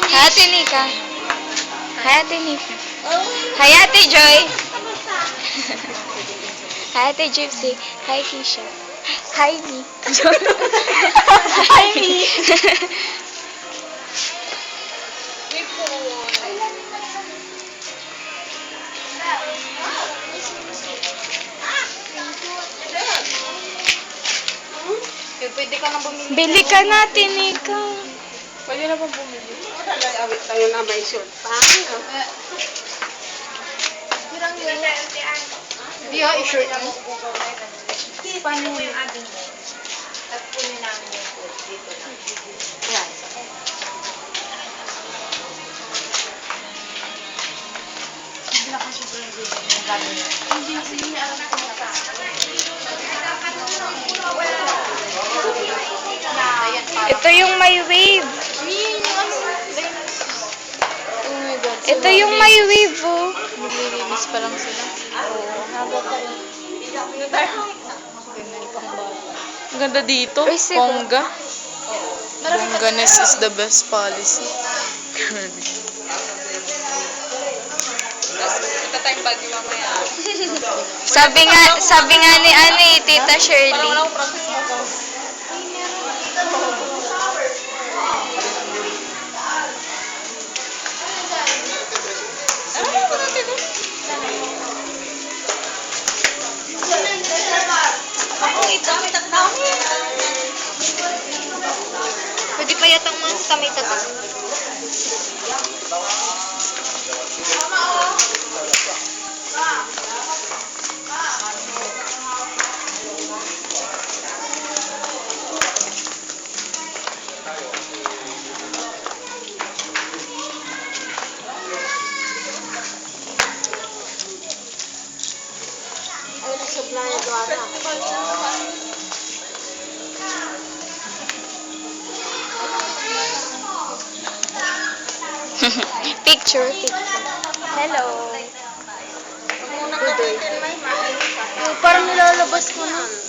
Hi, Ate Nika. Hi, Ate Nika. Hi, Ate Joy. Hi, Ate Gypsy. Hi, Keisha. Hi, me. Hi, me. Pwede ka nang bumili. Bili ka na, Ate Nika. Pwede na bang bumili? Awit tayo na may short pa. Hindi ha, i-shirt mo. Paano yung ating mo? At kunin namin yung food dito na. Yan. Hindi na kasi pwede yung gano'n. Hindi niya alam kung Ito yung may wave. Oh my God. Ito yung may wave, oh. Maglilinis pa lang sila. Ang ganda dito. Uy, sige. Bongga. Bongganess is the best policy. Sabi nga ni Tita Shirley. Pwede pa yatang mga tamay tatang. ay nagsupply ito ata. Picture. Hello. Muna ka din may Parang nilalabas ko na.